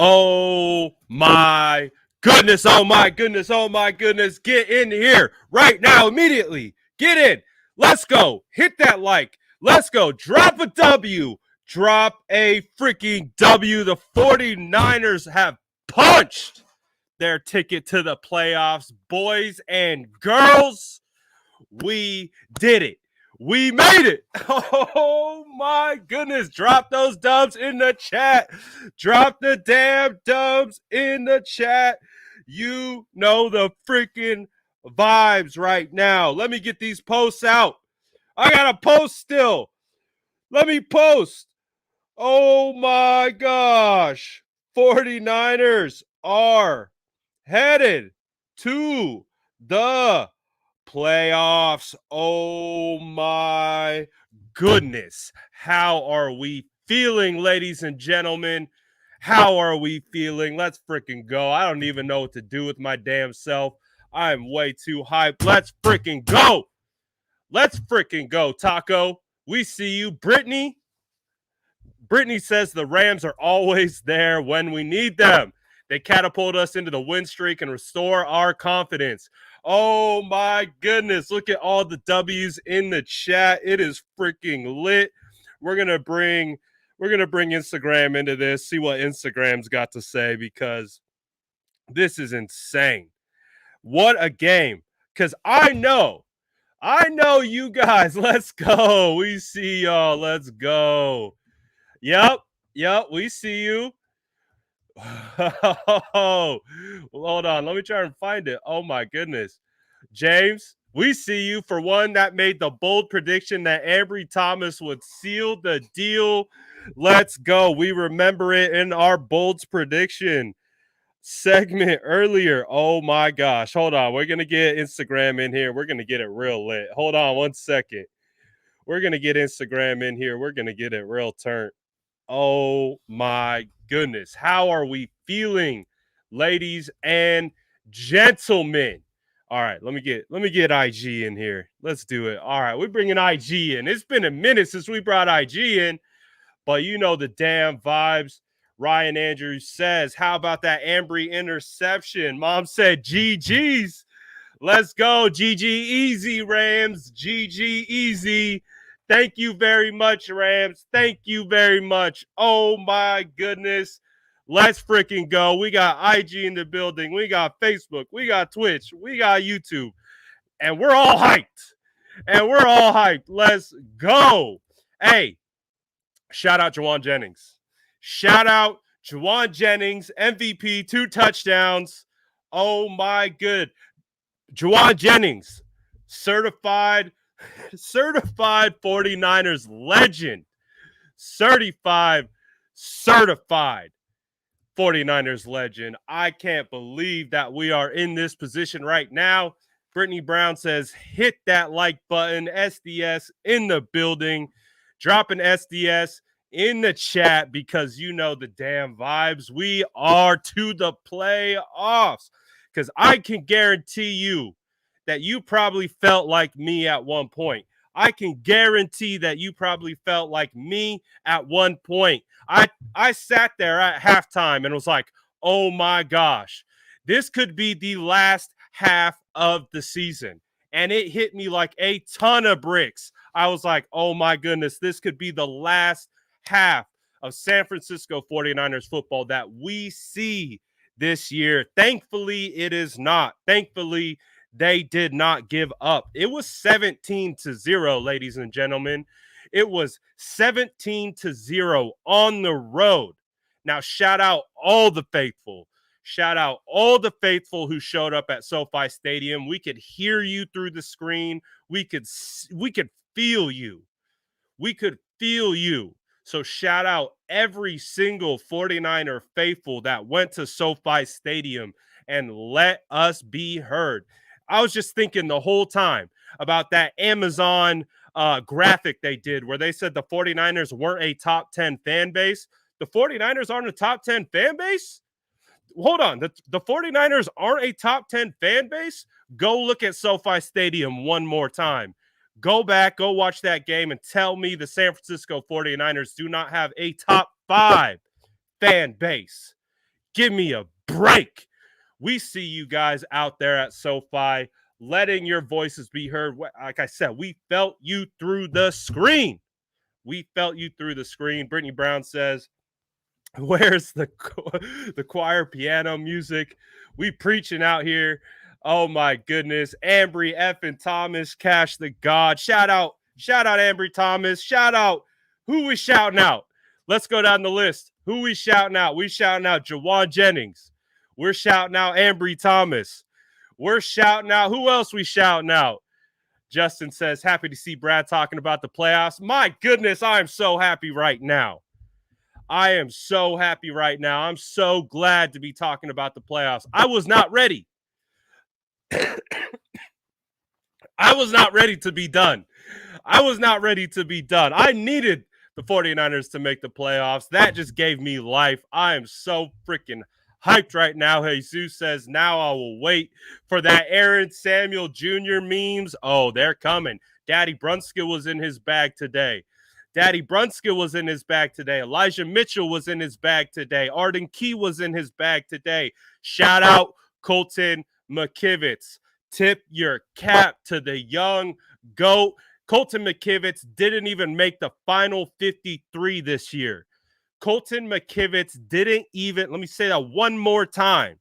Oh my goodness, oh my goodness, oh my goodness. Get in here right now, immediately. Get in. Let's go. Hit that like. Let's go. Drop a W. Drop a freaking W. The 49ers have punched their ticket to the playoffs. Boys and girls, we did it. We made it. Oh my goodness. Drop those dubs in the chat. Drop the damn dubs in the chat. You know the freaking vibes right now. Let me get these posts out. I got a post still. Let me post. Oh my gosh. 49ers are headed to the playoffs. Oh my goodness. How are we feeling, ladies and gentlemen? How are we feeling? Let's freaking go. I don't even know what to do with my damn self. I'm way too hyped. Let's freaking go. Let's freaking go, Taco. We see you. Brittany says the Rams are always there when we need them. They catapult us into the win streak and restore our confidence. Oh my goodness. Look at all the W's in the chat. It is freaking lit. We're gonna bring Instagram into this, see what Instagram's got to say, because this is insane. What a game. Because I know you guys. Let's go. We see y'all. Let's go. Yep, we see you. Oh, hold on. Let me try and find it. Oh, my goodness. James, we see you. For one, that made the bold prediction that Ambry Thomas would seal the deal. Let's go. We remember it in our Bolds prediction segment earlier. Oh, my gosh. Hold on. We're going to get Instagram in here. We're going to get it real lit. Hold on 1 second. We're going to get Instagram in here. We're going to get it real turnt. Oh my goodness. How are we feeling, ladies and gentlemen? All right, let me get IG in here. Let's do it. All right, we're bringing IG in. It's been a minute since we brought IG in, but you know the damn vibes. Ryan Andrews says, how about that Ambry interception? Mom said, GG's. Let's go. GG easy, Rams. GG easy. Thank you very much, Rams. Thank you very much. Oh, my goodness. Let's freaking go. We got IG in the building. We got Facebook. We got Twitch. We got YouTube. And we're all hyped. Let's go. Hey, shout out Juwan Jennings. MVP, 2 touchdowns. Oh, my good. Juwan Jennings, certified 49ers legend. Certified 49ers legend. I can't believe that we are in this position right now. Brittany Brown says, hit that like button. SDS in the building. Dropping SDS in the chat because you know the damn vibes. We are to the playoffs. Because I can guarantee you that you probably felt like me at one point. I can guarantee that you probably felt like me at one point. I sat there at halftime and was like, oh my gosh, this could be the last half of the season. And it hit me like a ton of bricks. I was like, oh my goodness, this could be the last half of San Francisco 49ers football that we see this year. Thankfully, it is not. Thankfully, they did not give up. It was 17-0, ladies and gentlemen. It was 17-0 on the road. Now, shout out all the faithful. Shout out all the faithful who showed up at SoFi Stadium. We could hear you through the screen. We could feel you. We could feel you. So shout out every single 49er faithful that went to SoFi Stadium and let us be heard. I was just thinking the whole time about that Amazon graphic they did where they said the 49ers weren't a top 10 fan base. The 49ers aren't a top 10 fan base? Hold on. The 49ers aren't a top 10 fan base? Go look at SoFi Stadium one more time. Go back, go watch that game, and tell me the San Francisco 49ers do not have a top 5 fan base. Give me a break. We see you guys out there at SoFi letting your voices be heard. Like I said, we felt you through the screen. We felt you through the screen. Brittany Brown says, where's the choir piano music? We preaching out here. Oh my goodness. Ambry effing Thomas, Cash the God. Shout out Ambry Thomas. Shout out. Who we shouting out? Let's go down the list. Who we shouting out? We shouting out Jawan Jennings. We're shouting out Ambry Thomas. We're shouting out. Who else we shouting out? Justin says, happy to see Brad talking about the playoffs. My goodness, I am so happy right now. I am so happy right now. I'm so glad to be talking about the playoffs. I was not ready. I was not ready to be done. I needed the 49ers to make the playoffs. That just gave me life. I am so freaking hyped right now. Jesus says, now I will wait for that Aaron Samuel Jr. memes. Oh, they're coming. Daddy Brunskill was in his bag today. Elijah Mitchell was in his bag today. Arden Key was in his bag today. Shout out Colton McKivitz. Tip your cap to the young GOAT. Colton McKivitz didn't even make the final 53 this year. Colton McKivitz didn't even, let me say that one more time.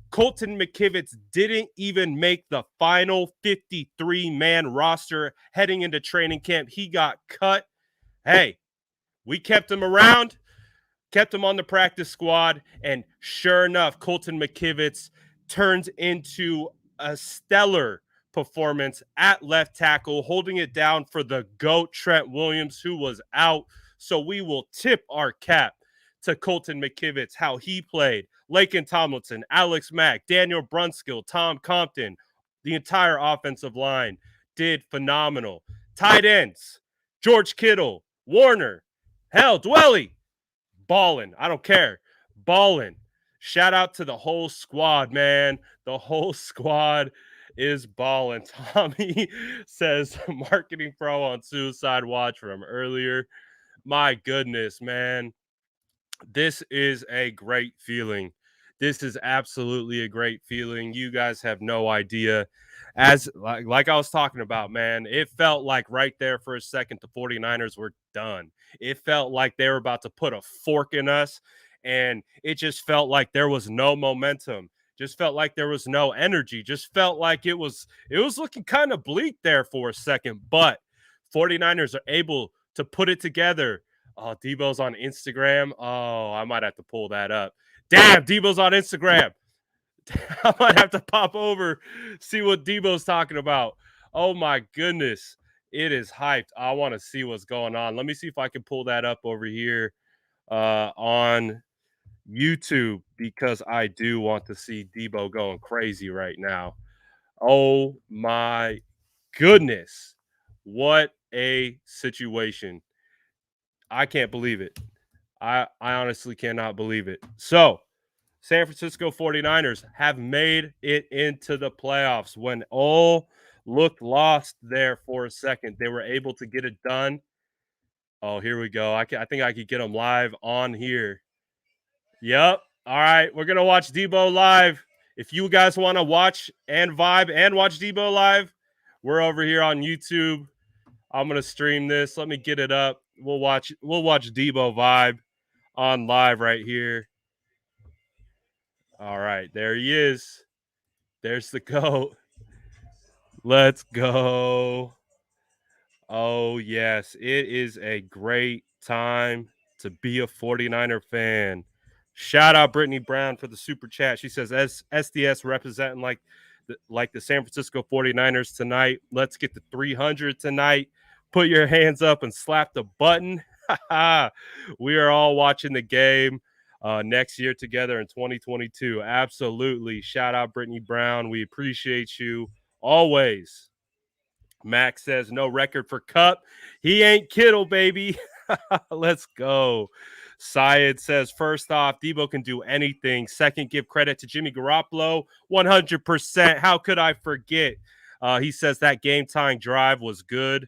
Colton McKivitz didn't even make the final 53-man roster heading into training camp. He got cut. Hey, we kept him around, kept him on the practice squad, and sure enough, Colton McKivitz turns into a stellar performance at left tackle, holding it down for the GOAT Trent Williams, who was out. So we will tip our cap to Colton McKivitz, how he played. Laken Tomlinson, Alex Mack, Daniel Brunskill, Tom Compton, the entire offensive line did phenomenal. Tight ends, George Kittle, Warner, hell, Dwelly, ballin'. I don't care. Ballin'. Shout out to the whole squad, man. The whole squad is balling. Tommy says marketing pro on Suicide Watch from earlier. My goodness, man. This is a great feeling. This is absolutely a great feeling. You guys have no idea. As like I was talking about, man, it felt like right there for a second the 49ers were done. It felt like they were about to put a fork in us, and it just felt like there was no momentum. Just felt like there was no energy. Just felt like it was looking kind of bleak there for a second, but 49ers are able to put it together. Oh, Deebo's on Instagram. Oh, I might have to pull that up. Damn, Deebo's on Instagram. I might have to pop over, see what Deebo's talking about. Oh my goodness. It is hyped. I want to see what's going on. Let me see if I can pull that up over here on YouTube, because I do want to see Deebo going crazy right now. Oh my goodness. What a situation. I can't believe it. I honestly cannot believe it. So, San Francisco 49ers have made it into the playoffs. When all looked lost there for a second, they were able to get it done. Oh, here we go. I think I could get them live on here. Yep. All right. We're going to watch Deebo live. If you guys want to watch and vibe and watch Deebo live, we're over here on YouTube. I'm going to stream this. Let me get it up. We'll watch Deebo vibe on live right here. All right, there he is. There's the GOAT. Let's go. Oh, yes. It is a great time to be a 49er fan. Shout out Brittany Brown for the super chat. She says, SDS representing like the San Francisco 49ers tonight. Let's get the 300 tonight. Put your hands up and slap the button. We are all watching the game next year together in 2022. Absolutely. Shout out Brittany Brown. We appreciate you always. Max says no record for Cup. He ain't Kittle, baby. Let's go. Syed says, first off, Deebo can do anything. Second, give credit to Jimmy Garoppolo. 100%. How could I forget? He says that game-tying drive was good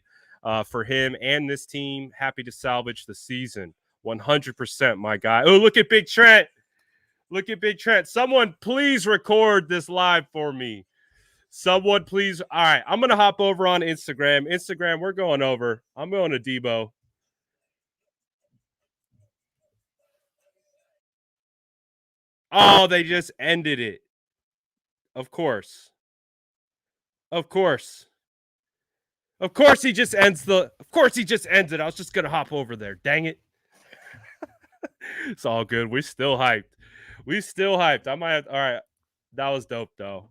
for him and this team. Happy to salvage the season. 100%, my guy. Oh, look at Big Trent. Look at Big Trent. Someone please record this live for me. Someone please. All right, I'm gonna hop over on Instagram. Instagram, we're going over. I'm going to Deebo. Oh, they just ended it. Of course. Of course. Of course he just ends the. Of course he just ends it. I was just gonna hop over there. Dang it. It's all good. We still hyped. We still hyped. I might have. All right. That was dope though.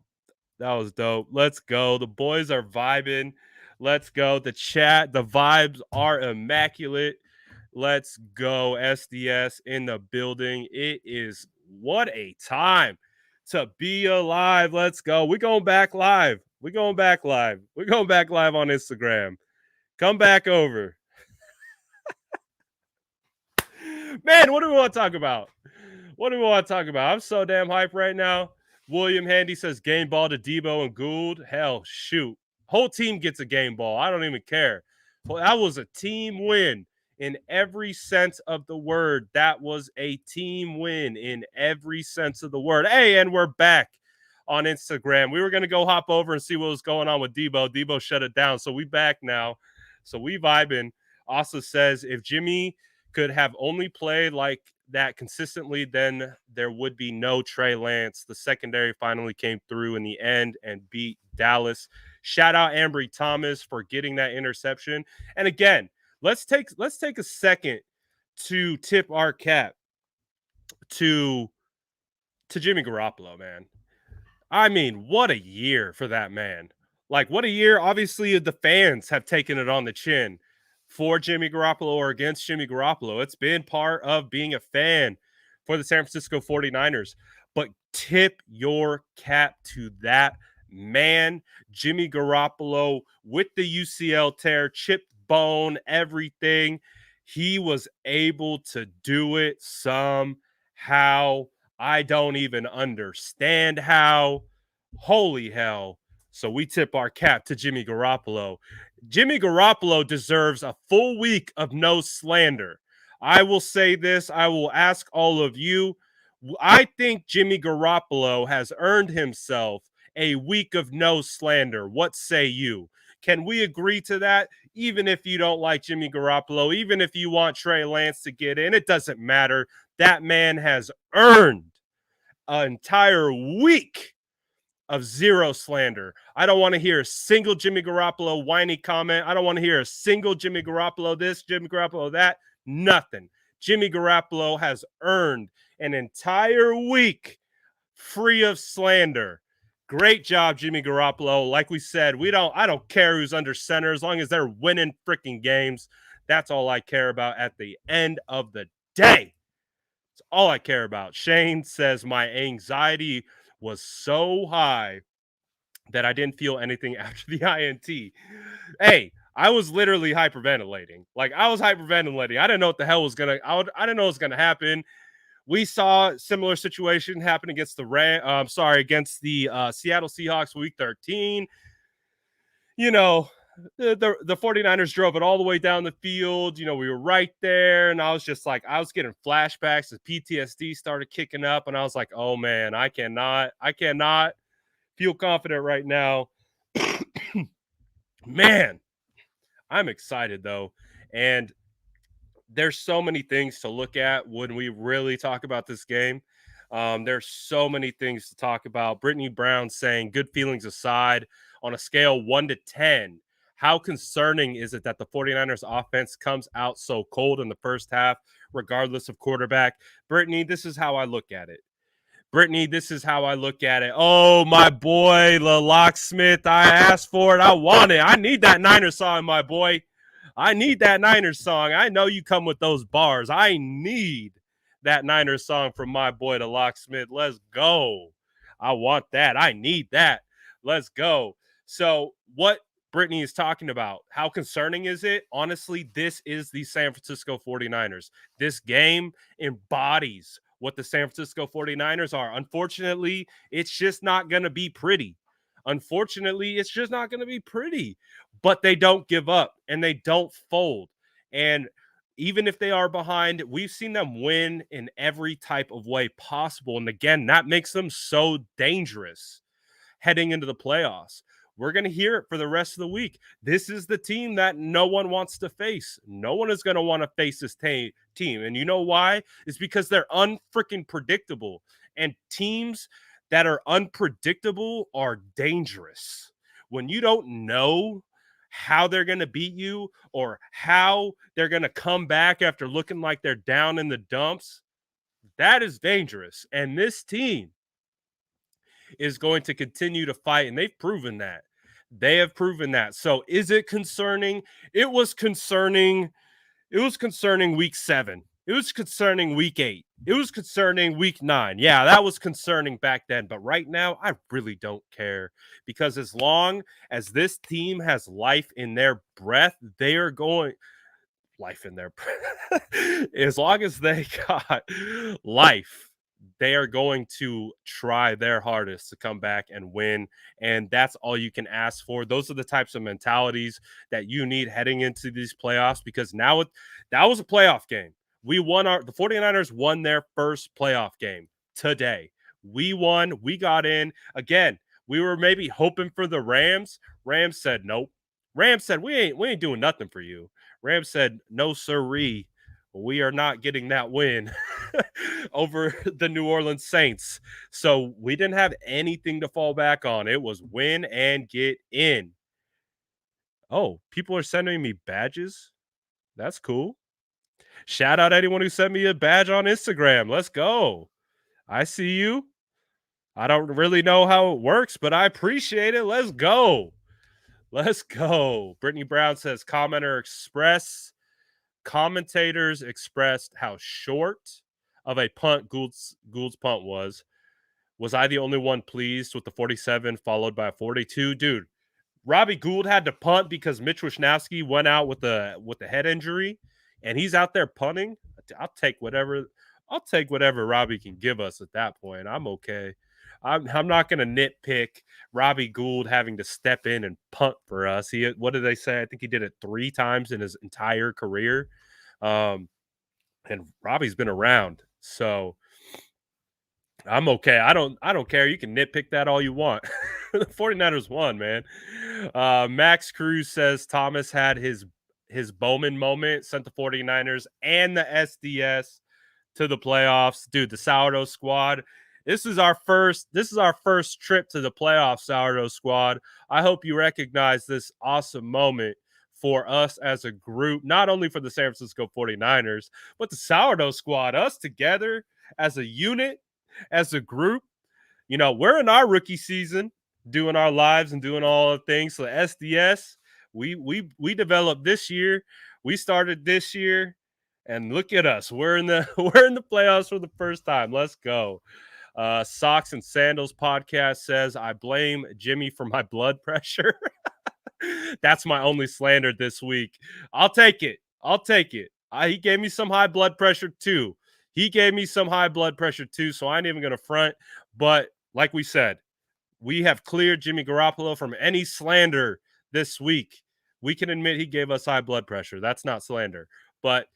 That was dope. Let's go. The boys are vibing. Let's go. The chat, the vibes are immaculate. Let's go. SDS in the building. It is what a time to be alive. Let's go. We're going back live. We're going back live. We're going back live on Instagram. Come back over. Man, what do we want to talk about? What do we want to talk about? I'm so damn hype right now. William Handy says game ball to Deebo and Gould. Hell, shoot. Whole team gets a game ball. I don't even care. Well, that was a team win in every sense of the word. That was a team win in every sense of the word. Hey, and we're back on Instagram. We were going to go hop over and see what was going on with Deebo. Deebo shut it down. So we back now. So we vibing. Also says if Jimmy could have only played like that consistently, then there would be no Trey Lance. The secondary finally came through in the end and beat Dallas. Shout out Ambry Thomas for getting that interception. And again, let's take a second to tip our cap to Jimmy Garoppolo, man. I mean, what a year for that man. Like, what a year. Obviously, the fans have taken it on the chin for Jimmy Garoppolo or against Jimmy Garoppolo. It's been part of being a fan for the San Francisco 49ers. But tip your cap to that man, Jimmy Garoppolo, with the UCL tear, chipped bone, everything. He was able to do it somehow. I don't even understand how. Holy hell. So we tip our cap to Jimmy Garoppolo. Jimmy Garoppolo deserves a full week of no slander. I will say this. I will ask all of you. I think Jimmy Garoppolo has earned himself a week of no slander. What say you? Can we agree to that? Even if you don't like Jimmy Garoppolo, even if you want Trey Lance to get in, it doesn't matter. That man has earned an entire week of zero slander. I don't want to hear a single Jimmy Garoppolo whiny comment. I don't want to hear a single Jimmy Garoppolo this, Jimmy Garoppolo that. Nothing. Jimmy Garoppolo has earned an entire week free of slander. Great job, Jimmy Garoppolo. Like we said, I don't care who's under center as long as they're winning freaking games. That's all I care about at the end of the day. It's all I care about. Shane says my anxiety was so high that I didn't feel anything after the INT. Hey, I was literally hyperventilating. Like I was hyperventilating. I didn't know what the hell was gonna. I didn't know what was gonna happen. We saw a similar situation happen against the against the Seattle Seahawks week 13. You know, the 49ers drove it all the way down the field. You know, we were right there. And I was just like, I was getting flashbacks as PTSD started kicking up. And I was like, oh man, I cannot feel confident right now. Man, I'm excited though. And there's so many things to look at when we really talk about this game. There's so many things to talk about. Brittany Brown saying, good feelings aside, on a scale 1 to 10, how concerning is it that the 49ers offense comes out so cold in the first half, regardless of quarterback? Brittany, this is how I look at it. Oh, my boy, the locksmith. I asked for it. I want it. I need that Niners song, my boy. I need that Niners song. I know you come with those bars. I need that Niners song from my boy, the locksmith. Let's go. I want that. I need that. Let's go. So, what Brittany is talking about, how concerning is it? Honestly, this is the San Francisco 49ers. This game embodies what the San Francisco 49ers are. Unfortunately, it's just not going to be pretty. But they don't give up and they don't fold. And even if they are behind, we've seen them win in every type of way possible. And again, that makes them so dangerous heading into the playoffs. We're going to hear it for the rest of the week. This is the team that no one wants to face. No one is going to want to face this team. And you know why? It's because they're unfreaking predictable. And teams that are unpredictable are dangerous. When you don't know how they're going to beat you or how they're going to come back after looking like they're down in the dumps, that is dangerous. And this team is going to continue to fight, and they've proven that. They have proven that. So is it concerning? It was concerning. It was concerning week 7. It was concerning week 8. It was concerning week 9. Yeah, that was concerning back then. But right now, I really don't care, because as long as this team has life in their breath, they are going life in their breath. As long as they got life, they are going to try their hardest to come back and win. And that's all you can ask for. Those are the types of mentalities that you need heading into these playoffs, because now that was a playoff game. The 49ers won their first playoff game today. We won. We got in. Again, we were maybe hoping for the Rams. Rams said nope. Rams said we ain't doing nothing for you. Rams said no sirree. We are not getting that win over the New Orleans Saints. So we didn't have anything to fall back on. It was win and get in. Oh, people are sending me badges. That's cool. Shout out anyone who sent me a badge on Instagram. Let's go. I see you. I don't really know how it works, but I appreciate it. Let's go. Let's go. Brittany Brown says commentators expressed how short of a punt Gould's punt was. Was I the only one pleased with the 47 followed by a 42? Dude, Robbie Gould had to punt because Mitch Wishnowsky went out with a head injury, and he's out there punting. I'll take whatever Robbie can give us at that point. I'm okay. I'm not going to nitpick Robbie Gould having to step in and punt for us. What did they say? I think he did it 3 times in his entire career. And Robbie's been around, so I'm okay. I don't care. You can nitpick that all you want. The 49ers won, man. Max Cruz says Thomas had his Bowman moment, sent the 49ers and the SDS to the playoffs. Dude, the Sourdough squad. This is our first trip to the playoffs, Sourdough squad. I hope you recognize this awesome moment for us as a group, not only for the San Francisco 49ers, but the Sourdough squad, us together as a unit, as a group. You know, we're in our rookie season, doing our lives and doing all the things. So SDS, we developed this year. We started this year, and look at us. We're in the playoffs for the first time. Let's go. Socks and Sandals podcast says, I blame Jimmy for my blood pressure. That's my only slander this week. I'll take it. He gave me some high blood pressure too. So I ain't even going to front. But like we said, we have cleared Jimmy Garoppolo from any slander this week. We can admit he gave us high blood pressure. That's not slander. But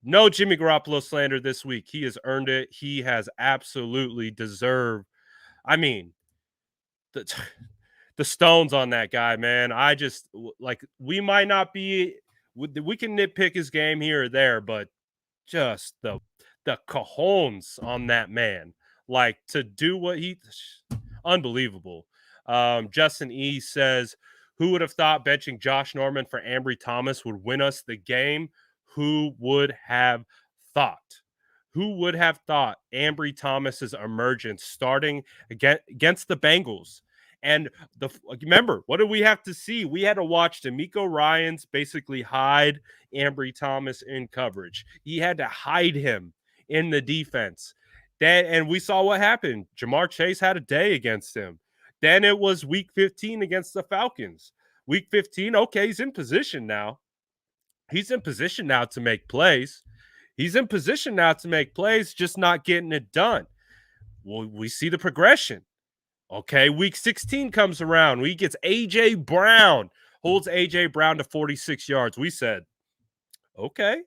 no Jimmy Garoppolo slander this week. He has earned it. He has absolutely deserved. I mean, the stones on that guy, man. I just, like, we might not be, we can nitpick his game here or there, but just the cajones on that man, like, to do what unbelievable. Justin E says, who would have thought benching Josh Norman for Ambry Thomas would win us the game? Who would have thought? Ambry Thomas's emergence starting against the Bengals? And remember, what did we have to see? We had to watch D'Amico Ryans basically hide Ambry Thomas in coverage. He had to hide him in the defense. And we saw what happened. Jamar Chase had a day against him. Then it was week 15 against the Falcons. Week 15, okay, he's in position now. To make plays. Just not getting it done. Well, we see the progression. Okay, week 16 comes around. We gets A.J. Brown. Holds A.J. Brown to 46 yards. We said, okay,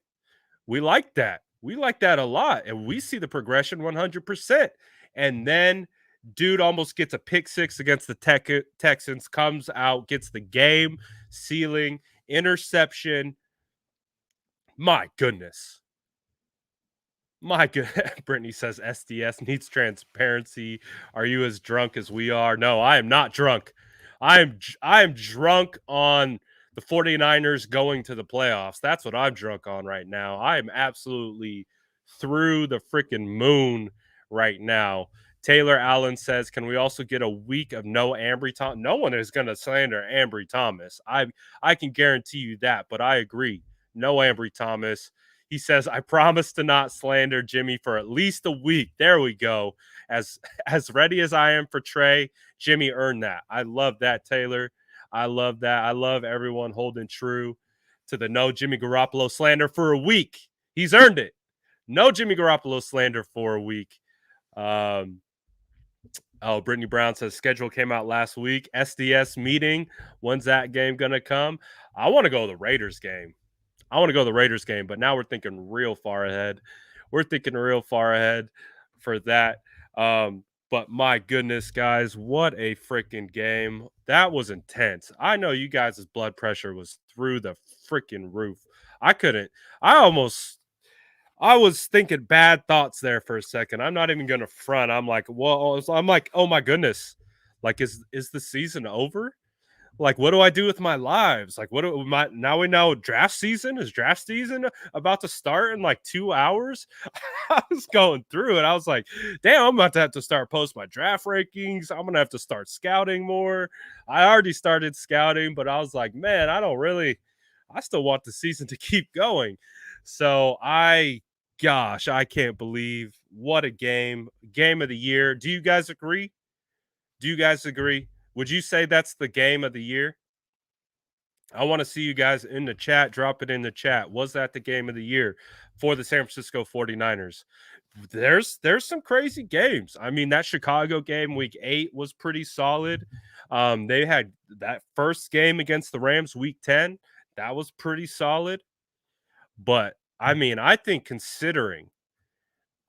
We like that. We like that a lot, and we see the progression 100%. And then dude almost gets a pick six against the Texans, comes out, gets the game sealing interception. My goodness. My good. Brittany says SDS needs transparency. Are you as drunk as we are? No, I am not drunk. I am drunk on the 49ers going to the playoffs. That's what I'm drunk on right now. I am absolutely through the freaking moon right now. Taylor Allen says, "Can we also get a week of no Ambry Thomas?" No one is going to slander Ambry Thomas. I can guarantee you that, but I agree. No Ambry Thomas. He says, "I promise to not slander Jimmy for at least a week." There we go. As as ready as I am for Trey, Jimmy earned that. I love that, Taylor. I love that. I love everyone holding true to the no Jimmy Garoppolo slander for a week. He's earned it. No Jimmy Garoppolo slander for a week. Um, Brittany Brown says schedule came out last week. SDS meeting. When's that game gonna come? I want to go to the Raiders game. I want to go to the Raiders game, but now we're thinking real far ahead. We're thinking real far ahead for that. But my goodness, guys, what a freaking game. That was intense. I know you guys' blood pressure was through the freaking roof. I couldn't, I almost, I was thinking bad thoughts there for a second. I'm not even going to front. I'm like, well, I'm like, oh my goodness. Like, is the season over? Like, what do I do with my lives? Like, what do my now we know draft season is draft season about to start in like 2 hours? I was going through it. I was like, damn, I'm about to have to start post my draft rankings. I'm gonna have to start scouting more. I already started scouting, but I was like, man, I still want the season to keep going. So gosh, I can't believe what a game of the year. Do you guys agree? Do you guys agree? Would you say that's the game of the year? I want to see you guys in the chat. Drop it in the chat. Was that the game of the year for the San Francisco 49ers? There's some crazy games. I mean, that Chicago game week 8 was pretty solid. They had that first game against the Rams week 10. That was pretty solid. But I mean, I think considering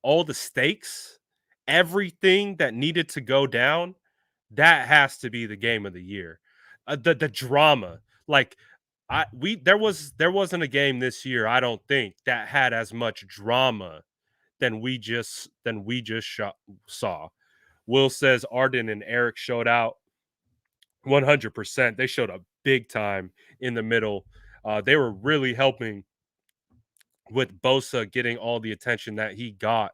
all the stakes, everything that needed to go down, that has to be the game of the year. The drama, like there wasn't a game this year, I don't think, that had as much drama than we just saw. Will says Arden and Eric showed out 100%. They showed up big time in the middle. They were really helping with Bosa getting all the attention that he got.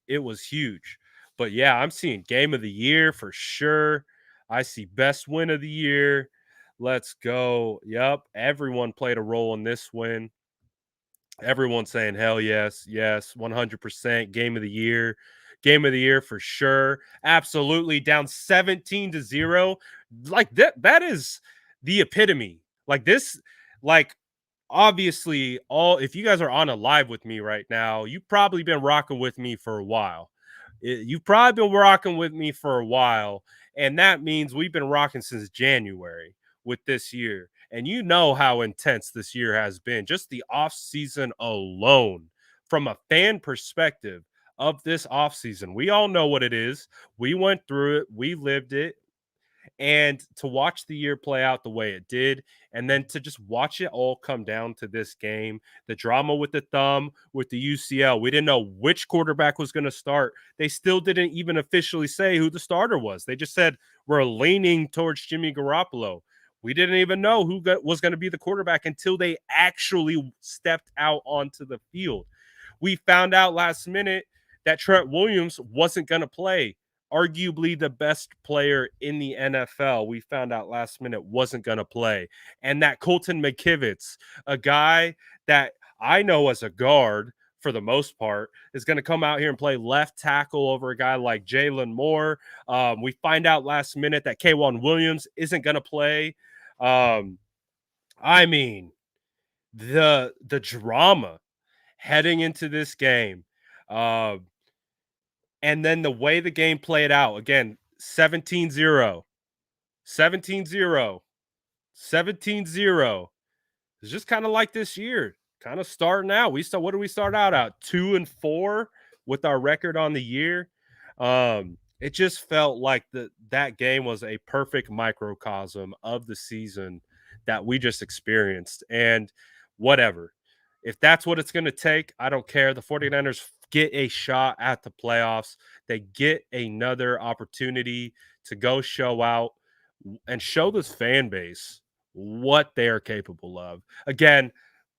It was huge. But yeah, I'm seeing game of the year for sure. I see best win of the year. Let's go. Yep. Everyone played a role in this win. Everyone's saying hell yes, yes, 100% game of the year. Game of the year for sure. Absolutely down 17-0. Like that is the epitome. Like this, like obviously all if you guys are on a live with me right now, you've probably been rocking with me for a while. You've probably been rocking with me for a while, and that means we've been rocking since January with this year. And you know how intense this year has been. Just the off season alone, from a fan perspective of this off season, we all know what it is. We went through it, we lived it, and to watch the year play out the way it did, and then to just watch it all come down to this game, the drama with the thumb, with the UCL, we didn't know which quarterback was going to start. They still didn't even officially say who the starter was. They just said we're leaning towards Jimmy Garoppolo. We didn't even know who was going to be the quarterback until they actually stepped out onto the field. We found out last minute that Trent Williams wasn't going to play. Arguably the best player in the NFL, we found out last minute wasn't going to play. And that Colton McKivitz, a guy that I know as a guard for the most part, is going to come out here and play left tackle over a guy like Jalen Moore. We find out last minute that K'Wan Williams isn't going to play. I mean, the drama heading into this game. And then the way the game played out, again, 17-0, 17-0, 17-0. It's just kind of like this year. kind of starting out. What do we start out at? 2-4 with our record on the year. It just felt like that game was a perfect microcosm of the season that we just experienced. And whatever. If that's what it's going to take, I don't care. The 49ers get a shot at the playoffs. They get another opportunity to go show out and show this fan base what they are capable of. Again,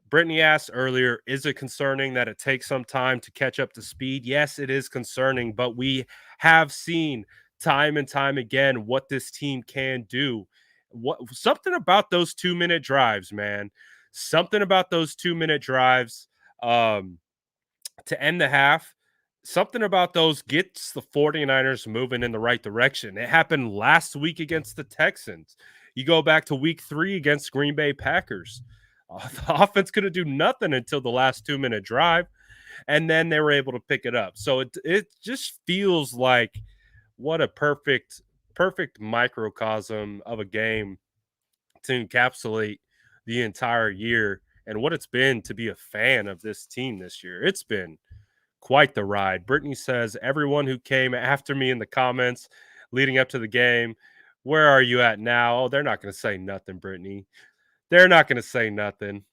Brittany asked earlier, is it concerning that it takes some time to catch up to speed? Yes, it is concerning, but we have seen time and time again what this team can do. Something about those 2-minute drives, man. Something about those 2-minute drives to end the half. Something about those gets the 49ers moving in the right direction. It happened last week against the Texans. You go back to week 3 against Green Bay Packers. The offense couldn't do nothing until the last 2-minute drive, and then they were able to pick it up. So it just feels like what a perfect microcosm of a game to encapsulate the entire year and what it's been to be a fan of this team this year. It's been quite the ride. Brittany says, everyone who came after me in the comments leading up to the game, where are you at now? Oh, they're not going to say nothing, Brittany. They're not going to say nothing.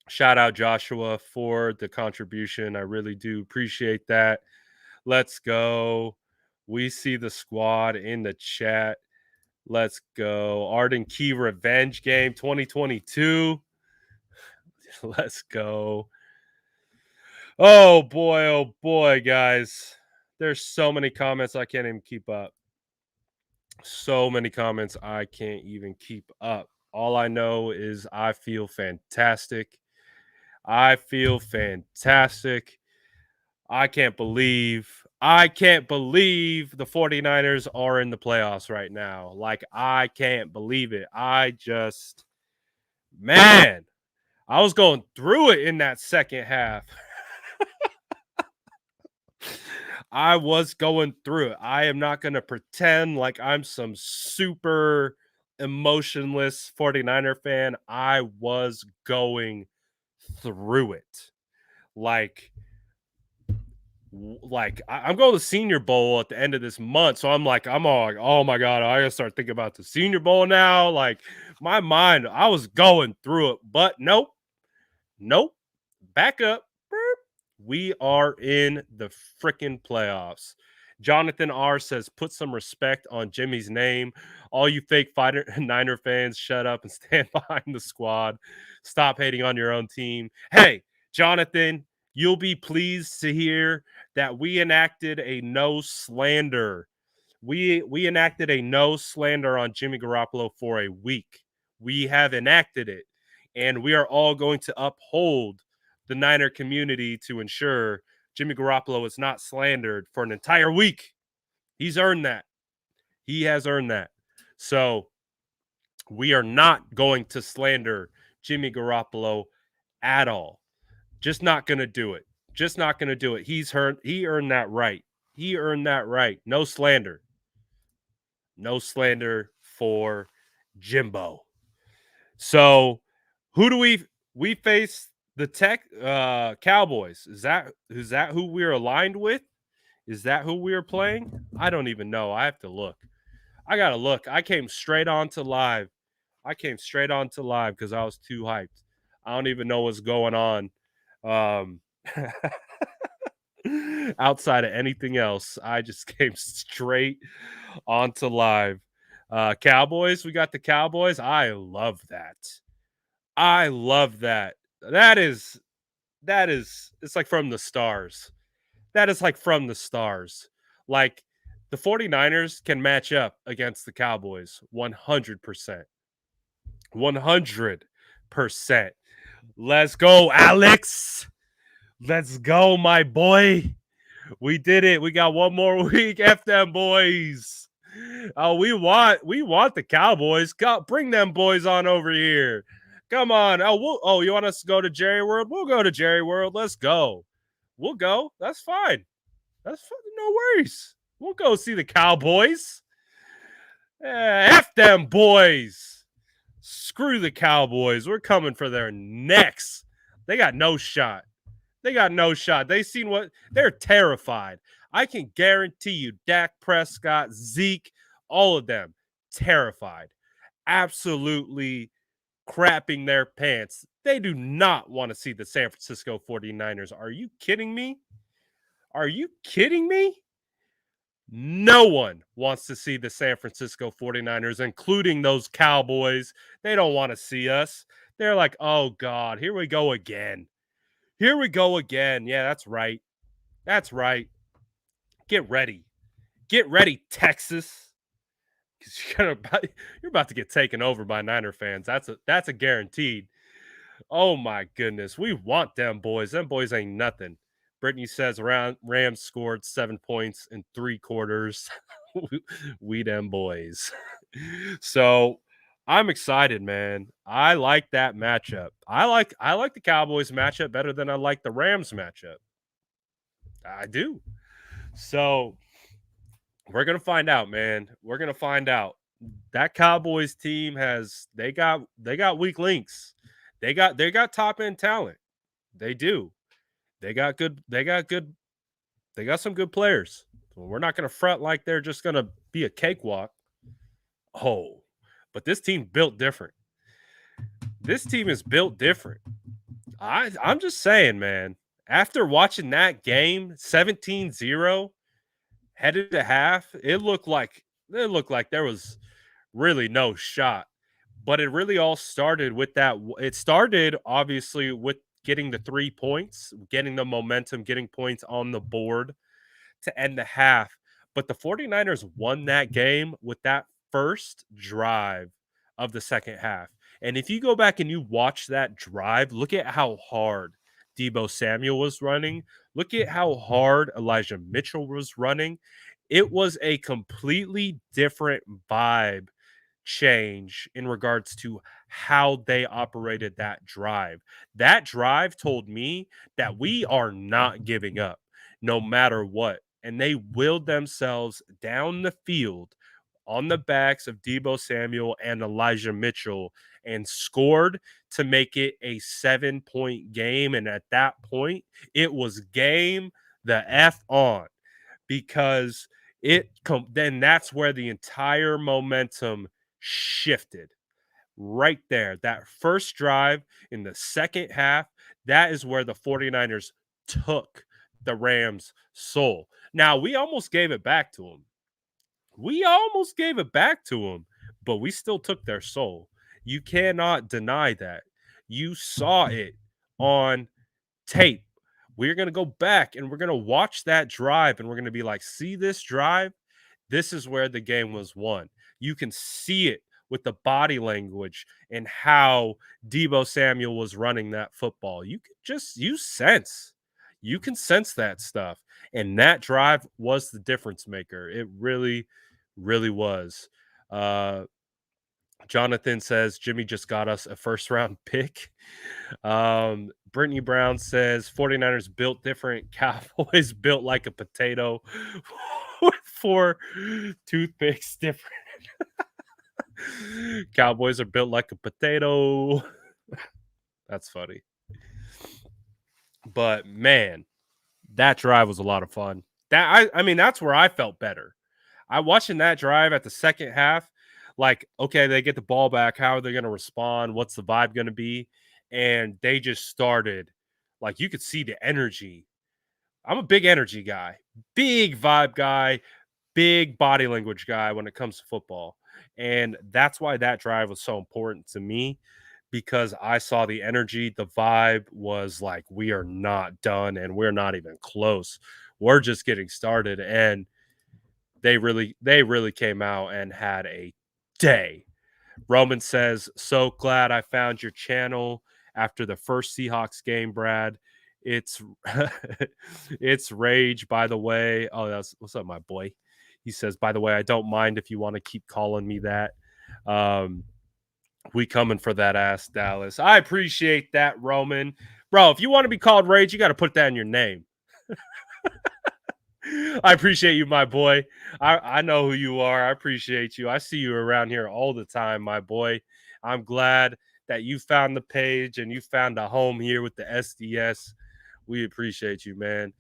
Shout out Joshua for the contribution. I really do appreciate that. Let's go. We see the squad in the chat. Let's go. Arden Key Revenge Game 2022. Let's go. Oh boy, guys. There's so many comments I can't even keep up. So many comments I can't even keep up. All I know is I feel fantastic. I feel fantastic. I can't believe the 49ers are in the playoffs right now. Like, I can't believe it. Man, I was going through it in that second half. I was going through it. I am not going to pretend like I'm some super emotionless 49er fan. I was going through it. I'm going to Senior Bowl at the end of this month. So I'm all like, oh my God, I gotta start thinking about the Senior Bowl now. Like, my mind, I was going through it, but nope. Back up. We are in the freaking playoffs. Jonathan R says, put some respect on Jimmy's name. All you fake Niner fans, shut up and stand behind the squad. Stop hating on your own team. Hey, Jonathan, you'll be pleased to hear that we enacted a no slander. We enacted a no slander on Jimmy Garoppolo for a week. We have enacted it, and we are all going to uphold the Niner community to ensure Jimmy Garoppolo is not slandered for an entire week. He's earned that. He has earned that. So we are not going to slander Jimmy Garoppolo at all. Just not going to do it. He earned that right. He earned that right. No slander. No slander for Jimbo. So who do we face? The Cowboys. Is that who we're aligned with? Is that who we're playing? I don't even know. I have to look. I gotta look. I came straight on to live because I was too hyped. I don't even know what's going on. Outside of anything else, I just came straight onto live. Cowboys, we got the Cowboys. I love that. That is it's like from the stars. That is like from the stars. Like, the 49ers can match up against the Cowboys 100%. 100%. Let's go, Alex. Let's go, my boy. We did it. We got one more week. F them boys. Oh, we want the Cowboys. Bring them boys on over here. Come on. You want us to go to Jerry World? We'll go to Jerry World. Let's go. We'll go. That's fine. That's fine. No worries. We'll go see the Cowboys. F them boys. Screw the Cowboys. We're coming for their necks. They got no shot. They got no shot. They seen what they're terrified. I can guarantee you, Dak Prescott, Zeke, all of them terrified. Absolutely crapping their pants. They do not want to see the San Francisco 49ers. Are you kidding me? Are you kidding me? No one wants to see the San Francisco 49ers, including those Cowboys. They don't want to see us. They're like, oh, God, here we go again. Here we go again. Yeah, that's right. That's right. Get ready. Get ready, Texas. Because you're about to get taken over by Niner fans. That's a guaranteed. Oh my goodness. We want them boys. Them boys ain't nothing. Brittany says Rams scored 7 points in 3 quarters. We them boys. So I'm excited, man. I like that matchup. I like the Cowboys matchup better than I like the Rams matchup. I do. So we're gonna find out, man. We're gonna find out. That Cowboys team they got weak links. They got top end talent. They do. They got some good players. So we're not gonna front like they're just gonna be a cakewalk. Oh, but this team built different. This team is built different. I'm just saying, man. After watching that game 17-0 headed to half, it looked like there was really no shot. But it really all started with that. It started obviously with getting the 3 points, getting the momentum, getting points on the board to end the half. But the 49ers won that game with that first drive of the second half. And if you go back and you watch that drive, look at how hard Deebo Samuel was running. Look at how hard Elijah Mitchell was running. It was a completely different vibe change in regards to how they operated that drive. That drive told me that we are not giving up no matter what. And they willed themselves down the field on the backs of Deebo Samuel and Elijah Mitchell and scored to make it a 7-point game. And at that point, it was game the F on because then that's where the entire momentum shifted right there. That first drive in the second half, that is where the 49ers took the Rams' soul. Now, we almost gave it back to them. But we still took their soul. You cannot deny that. You saw it on tape. We're going to go back and we're going to watch that drive and we're going to be like, see this drive? This is where the game was won. You can see it with the body language and how Deebo Samuel was running that football. You can sense that stuff. And that drive was the difference maker. It really, really was. Jonathan says Jimmy just got us a first round pick. Brittany Brown says 49ers built different. Cowboys built like a potato with 4 toothpicks different. Cowboys are built like a potato. That's funny. But man, that drive was a lot of fun. I mean, that's where I felt better. I watching that drive at the second half, like, okay, they get the ball back. How are they going to respond? What's the vibe going to be? And they just started, like, you could see the energy. I'm a big energy guy, big vibe guy, big body language guy when it comes to football. And that's why that drive was so important to me because I saw the energy. The vibe was like, we are not done and we're not even close. We're just getting started. And they really came out and had a day. Roman says, so glad I found your channel after the first Seahawks game, Brad. It's it's rage, by the way. Oh, that's what's up, my boy. He says, by the way, I don't mind if you want to keep calling me that. We coming for that ass, Dallas. I appreciate that, Roman. Bro, if you want to be called rage, you got to put that in your name. I appreciate you, my boy. I know who you are. I appreciate you. I see you around here all the time, my boy. I'm glad that you found the page and you found a home here with the SDS. We appreciate you, man.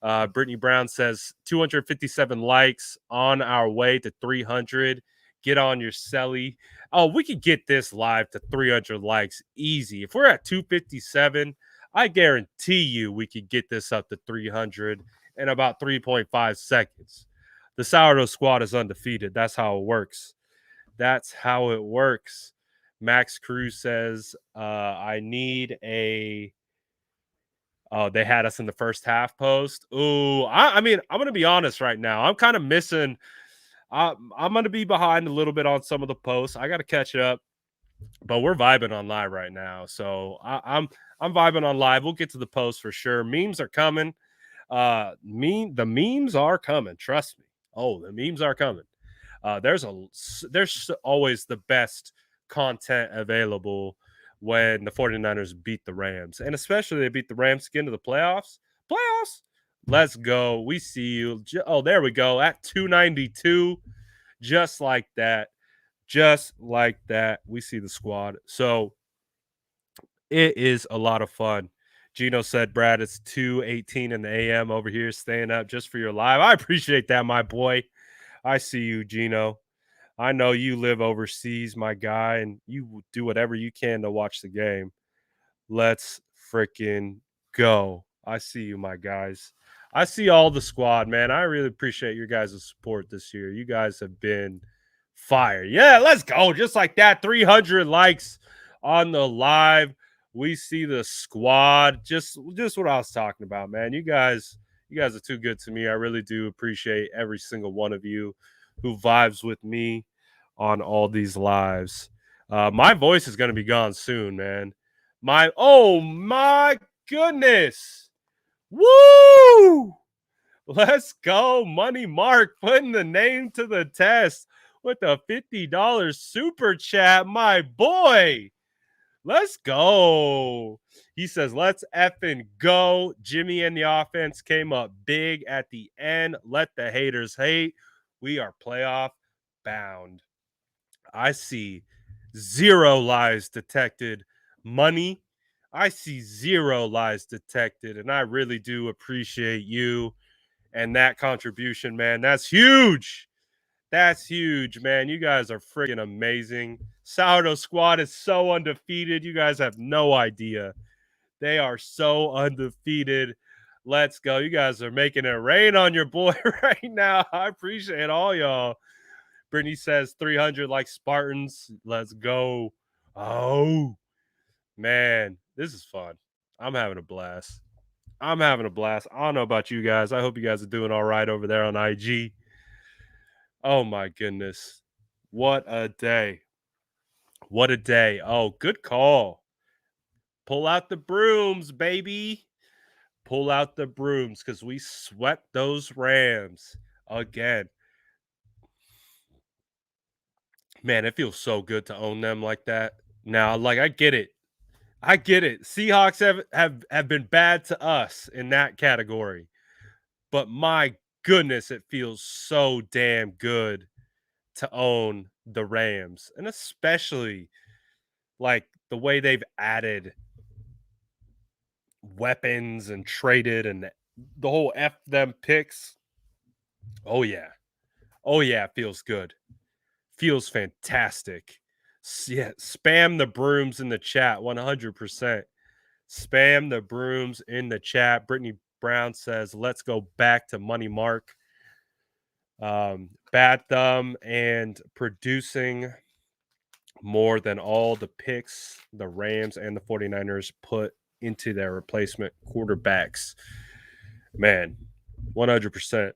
Brittany Brown says 257 likes on our way to 300. Get on your celly. Oh, we could get this live to 300 likes easy. If we're at 257, I guarantee you we could get this up to 300 in about 3.5 seconds. The Sourdough Squad is undefeated. That's how it works. That's how it works. Max Cruz says, I need a. Oh, they had us in the first half post. Ooh, I mean, I'm going to be honest right now. I'm kind of missing. I'm going to be behind a little bit on some of the posts. I got to catch up, but we're vibing on live right now. So I'm vibing on live. We'll get to the post for sure. Memes are coming. The memes are coming. Trust me. Oh, the memes are coming. There's always the best content available when the 49ers beat the Rams, and especially they beat the Rams to get into the playoffs. Let's go. We see you. Oh, there we go. At 292. Just like that. We see the squad. So it is a lot of fun. Gino said, Brad, it's 2:18 in the AM over here, staying up just for your live. I appreciate that, my boy. I see you, Gino. I know you live overseas, my guy, and you do whatever you can to watch the game. Let's freaking go. I see you, my guys. I see all the squad, man. I really appreciate your guys' support this year. You guys have been fire. Yeah, let's go. Just like that. 300 likes on the live. We see the squad. Just what I was talking about, man. You guys are too good to me. I really do appreciate every single one of you who vibes with me on all these lives. My voice is going to be gone soon, man. Oh my goodness. Woo! Let's go. Money Mark putting the name to the test with a $50 super chat. My boy. Let's go. He says, let's effing go. Jimmy and the offense came up big at the end. Let the haters hate. We are playoff bound. I see 0 lies detected. Money. I see 0 lies detected. And I really do appreciate you and that contribution, man. That's huge. That's huge, man. You guys are freaking amazing. Sourdough Squad is so undefeated. You guys have no idea. They are so undefeated. Let's go. You guys are making it rain on your boy right now. I appreciate all y'all. Brittany says 300 like Spartans. Let's go. Oh, man. This is fun. I'm having a blast. I don't know about you guys. I hope you guys are doing all right over there on IG. Oh, my goodness. What a day. What a day. Oh, good call. Pull out the brooms, baby. Pull out the brooms because we swept those Rams again. Man, it feels so good to own them like that. Now, like, I get it. Seahawks have been bad to us in that category. But my goodness, it feels so damn good to own the Rams. And especially like the way they've added weapons and traded and the whole F them picks. Oh yeah. Oh yeah, it feels good. Feels fantastic. Yeah, spam the brooms in the chat 100%. Spam the brooms in the chat. Brittany Brown says, let's go back to Money Mark. Bad Thumb and producing more than all the picks the Rams and the 49ers put into their replacement quarterbacks. Man, 100%.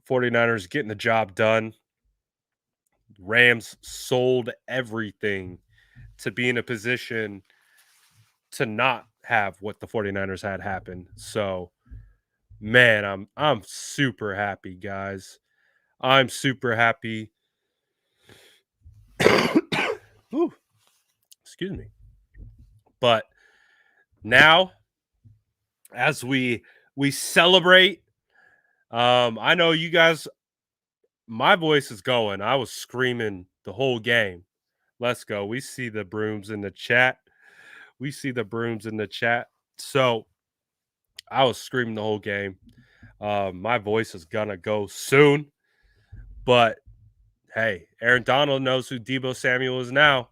49ers getting the job done. Rams sold everything to be in a position to not have what the 49ers had happen. So, man, I'm super happy, guys. I'm super happy. Ooh, excuse me. But now, as we celebrate, I know you guys. My voice is going. I was screaming the whole game. Let's go. We see the brooms in the chat. We see the brooms in the chat. So I was screaming the whole game. My voice is gonna go soon, but hey, Aaron Donald knows who Deebo Samuel is now.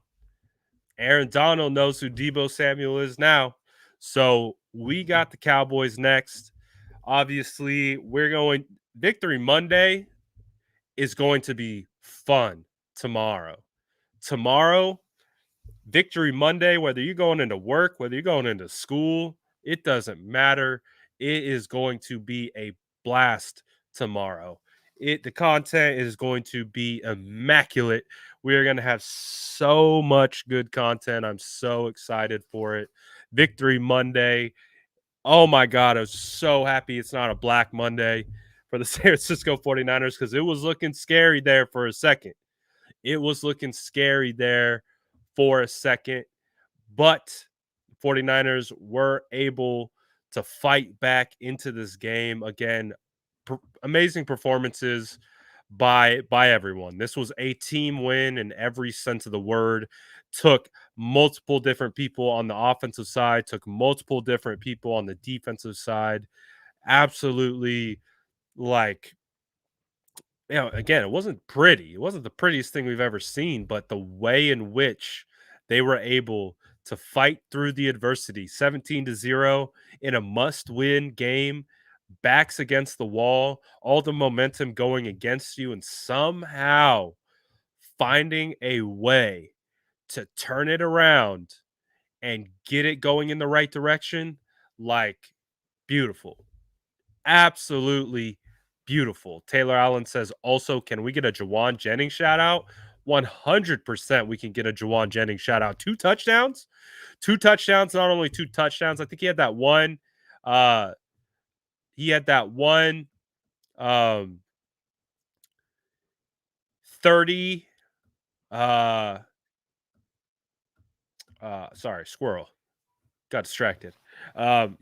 Aaron Donald knows who Deebo Samuel is now. So we got the Cowboys next. Obviously, we're going Victory Monday is going to be fun tomorrow. Tomorrow, Victory Monday, whether you're going into work, whether you're going into school, it doesn't matter. It is going to be a blast tomorrow. The content is going to be immaculate. We are going to have so much good content. I'm so excited for it. Victory Monday. Oh my God, I was so happy it's not a Black Monday for the San Francisco 49ers because it was looking scary there for a second. It was looking scary there for a second, but 49ers were able to fight back into this game again. Amazing performances by everyone. This was a team win in every sense of the word. Took multiple different people on the offensive side, took multiple different people on the defensive side. Absolutely, like, again, it wasn't pretty. It wasn't the prettiest thing we've ever seen, but the way in which they were able to fight through the adversity, 17-0 in a must-win game, backs against the wall, all the momentum going against you, and somehow finding a way to turn it around and get it going in the right direction, like, beautiful. Absolutely beautiful. Taylor Allen says, also, can we get a Jawan Jennings shout out? 100% we can get a Jawan Jennings shout out. 2 touchdowns. 2 touchdowns, not only 2 touchdowns. I think he had that one. He had that one 30 sorry, squirrel. Got distracted.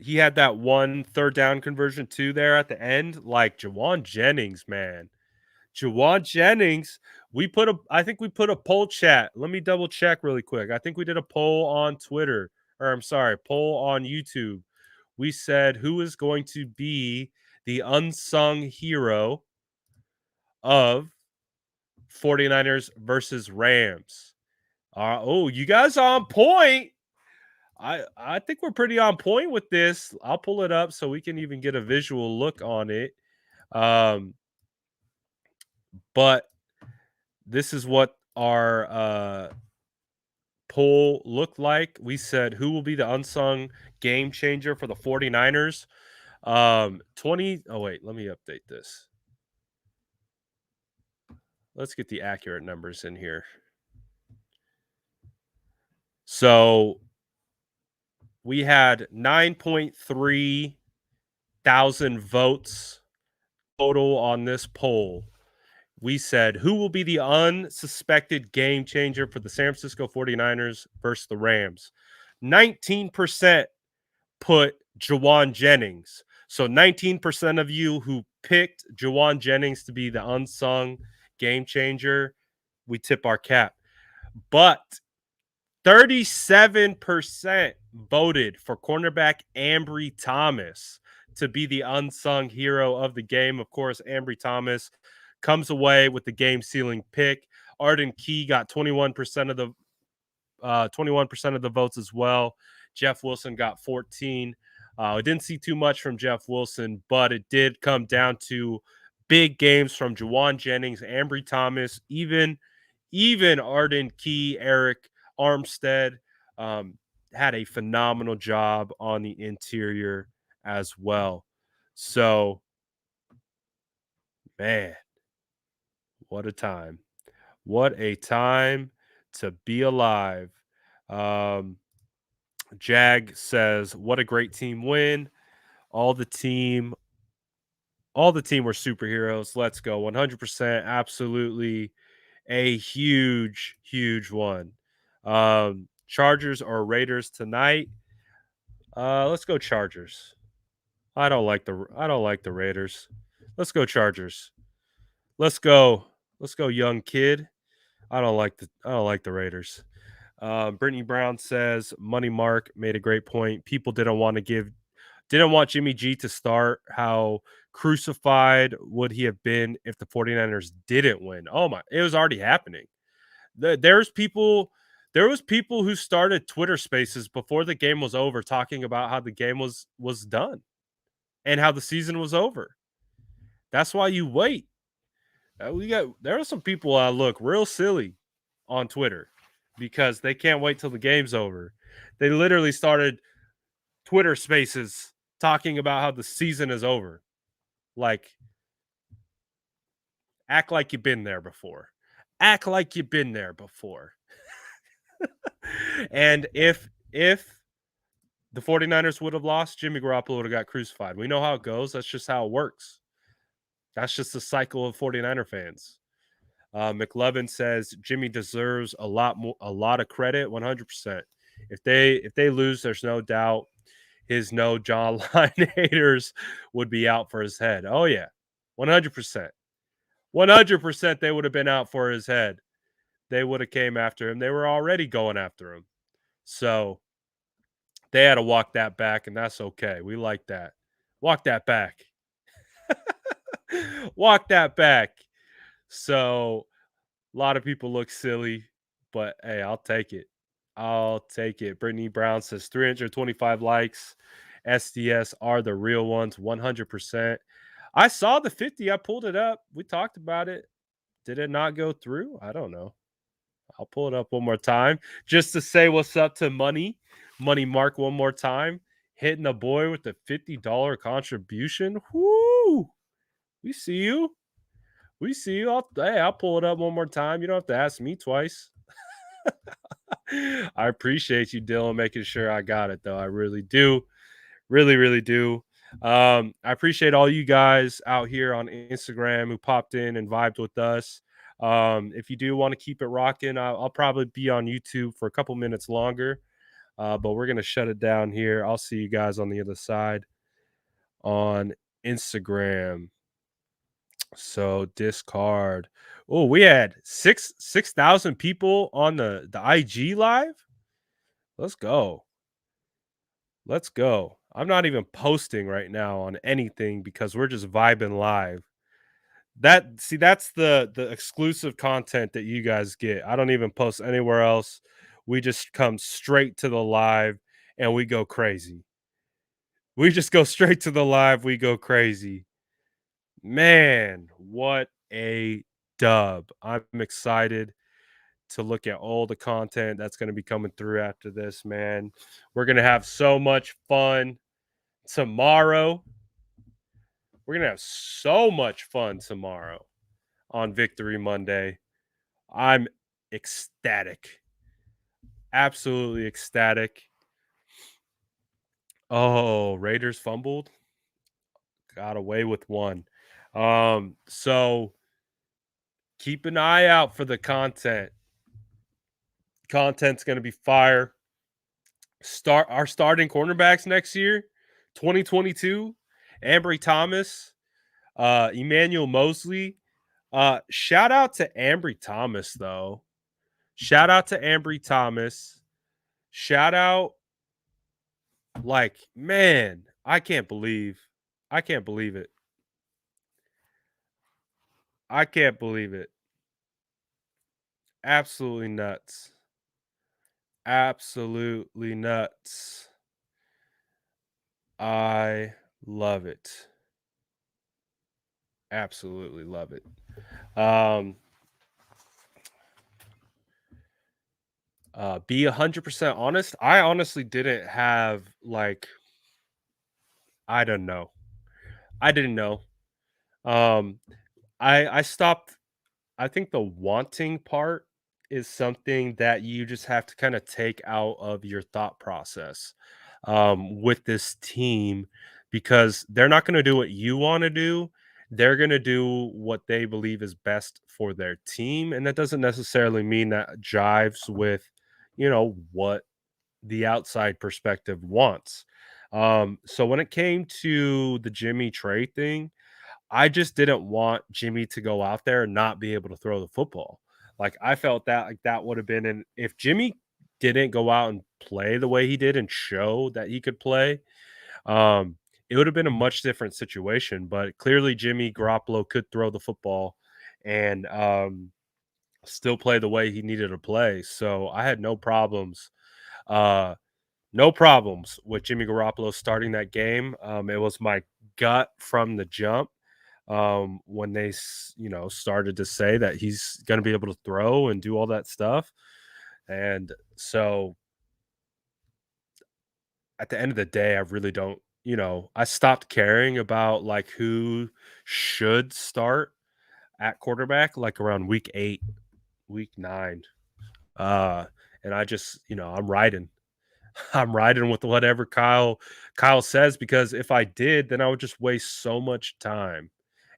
He had that one third down conversion too there at the end. Like Jawan Jennings, man. Jawan Jennings, I think we put a poll chat. Let me double check really quick. I think we did a poll on Twitter, or I'm sorry, poll on YouTube. We said who is going to be the unsung hero of 49ers versus Rams. Oh, you guys are on point. I think we're pretty on point with this. I'll pull it up so we can even get a visual look on it. But this is what our poll looked like. We said who will be the unsung game changer for the 49ers? 20 Oh wait, let me update this. Let's get the accurate numbers in here. So we had 9.3 thousand votes total on this poll. We said, who will be the unsuspected game changer for the San Francisco 49ers versus the Rams? 19% put Jawan Jennings. So 19% of you who picked Jawan Jennings to be the unsung game changer, we tip our cap. But 37% voted for cornerback Ambry Thomas to be the unsung hero of the game. Of course, Ambry Thomas comes away with the game-sealing pick. Arden Key got 21% of the 21% of the votes as well. Jeff Wilson got 14. I didn't see too much from Jeff Wilson, but it did come down to big games from Jawan Jennings, Ambry Thomas, even Arden Key, Eric Armstead had a phenomenal job on the interior as well. So, man, what a time. What a time to be alive. Jag says, what a great team win. All the team were superheroes. Let's go. 100%. Absolutely a huge, huge one. Chargers or Raiders tonight. Let's go Chargers. I don't like the Raiders. Let's go Chargers. Let's go young kid. I don't like the Raiders. Brittany Brown says Money Mark made a great point. People didn't want Jimmy G to start. How crucified would he have been if the 49ers didn't win? Oh my, it was already happening. There's people there was people who started Twitter Spaces before the game was over talking about how the game was done and how the season was over. That's why you wait. There are some people look real silly on Twitter because they can't wait till the game's over. They literally started Twitter Spaces talking about how the season is over. Like, act like you've been there before. Act like you've been there before. And if the 49ers would have lost, Jimmy Garoppolo would have got crucified. We know how it goes. That's just how it works. That's just the cycle of 49er fans. McLovin says Jimmy deserves a lot of credit, 100%. If they lose, there's no doubt his no John line haters would be out for his head. Oh yeah, 100%. 100% they would have been out for his head. They would have came after him. They were already going after him. So they had to walk that back, and that's okay. We like that. Walk that back. Walk that back. So a lot of people look silly, but hey, I'll take it. I'll take it. Brittany Brown says 325 likes. SDS are the real ones, 100%. I saw the 50. I pulled it up. We talked about it. Did it not go through? I don't know. I'll pull it up one more time just to say what's up to Money Mark one more time. Hitting the boy with the $50 contribution. Whoo! We see you. We see you. I'll pull it up one more time. You don't have to ask me twice. I appreciate you, Dylan, making sure I got it, though. I really do. Really, really do. I appreciate all you guys out here on Instagram who popped in and vibed with us. If you do want to keep it rocking, I'll probably be on YouTube for a couple minutes longer, but we're going to shut it down here. I'll see you guys on the other side on Instagram. So discard. Oh, we had 6,000 people on the IG live. Let's go. Let's go. I'm not even posting right now on anything because we're just vibing live. That's the exclusive content that you guys get. I don't even post anywhere else. We just come straight to the live and we go crazy. We just go straight to the live, we go crazy. Man, what a dub. I'm excited to look at all the content that's going to be coming through after this, man. We're going to have so much fun tomorrow. We're going to have so much fun tomorrow on Victory Monday. I'm ecstatic. Absolutely ecstatic. Oh, Raiders fumbled. Got away with one. So keep an eye out for the content. Content's going to be fire. Our starting cornerbacks next year, 2022, Ambry Thomas, Emmanuel Mosley. Shout out to Ambry Thomas, though. Shout out to Ambry Thomas. Shout out, man, I can't believe it. I can't believe it. Absolutely nuts. Absolutely nuts. I love it. Absolutely love it. Be 100% honest. I honestly didn't have I don't know. I didn't know. I stopped. I think the wanting part is something that you just have to kind of take out of your thought process with this team because they're not going to do what you want to do. They're going to do what they believe is best for their team. And that doesn't necessarily mean that jives with, what the outside perspective wants. So when it came to the Jimmy Trey thing, I just didn't want Jimmy to go out there and not be able to throw the football. Like I felt that like that would have been an if Jimmy didn't go out and play the way he did and show that he could play, um, it would have been a much different situation. But clearly, Jimmy Garoppolo could throw the football and still play the way he needed to play. So I had uh, no problems with Jimmy Garoppolo starting that game. It was my gut from the jump when they started to say that he's going to be able to throw and do all that stuff. And so at the end of the day, I really don't, I stopped caring about like who should start at quarterback like around week 8, week 9. Uh and I just, I'm riding. I'm riding with whatever Kyle says because if I did, then I would just waste so much time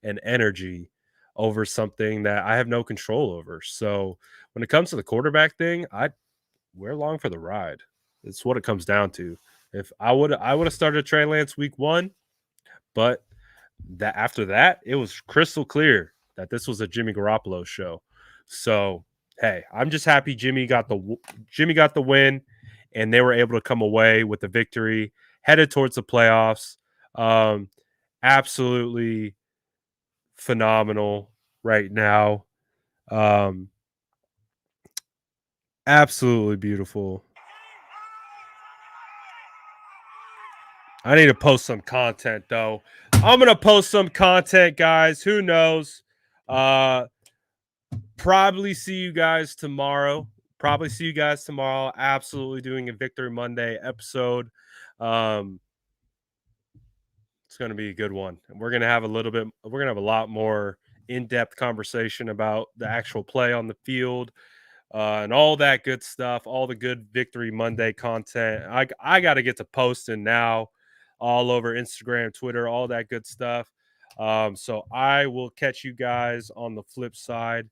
and energy over something that I have no control over. So when it comes to the quarterback thing, we're along for the ride. It's what it comes down to. If I would have started Trey Lance week 1, but that after that, it was crystal clear that this was a Jimmy Garoppolo show. So, hey, I'm just happy Jimmy got the win and they were able to come away with the victory, headed towards the playoffs. Um, Absolutely phenomenal right now. Um, Absolutely beautiful. I need to post some content though. I'm gonna post some content, guys. Who knows? Uh Probably see you guys tomorrow. Probably see you guys tomorrow. Absolutely doing a Victory Monday episode. Um, it's gonna be a good one. And we're gonna have a lot more in-depth conversation about the actual play on the field, and all that good stuff, all the good Victory Monday content. I got to get to posting now, all over Instagram, Twitter, all that good stuff. So I will catch you guys on the flip side.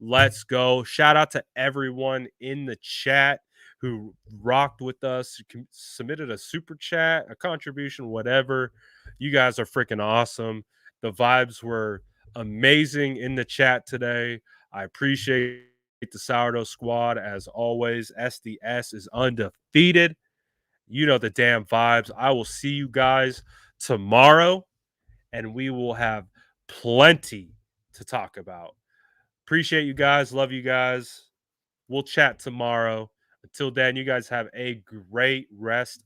Let's go! Shout out to everyone in the chat who rocked with us, submitted a super chat, a contribution, whatever. You guys are freaking awesome. The vibes were amazing in the chat today. I appreciate the Sourdough Squad as always. SDS is undefeated. You know the damn vibes. I will see you guys tomorrow, and we will have plenty to talk about. Appreciate you guys. Love you guys. We'll chat tomorrow. Until then, you guys have a great rest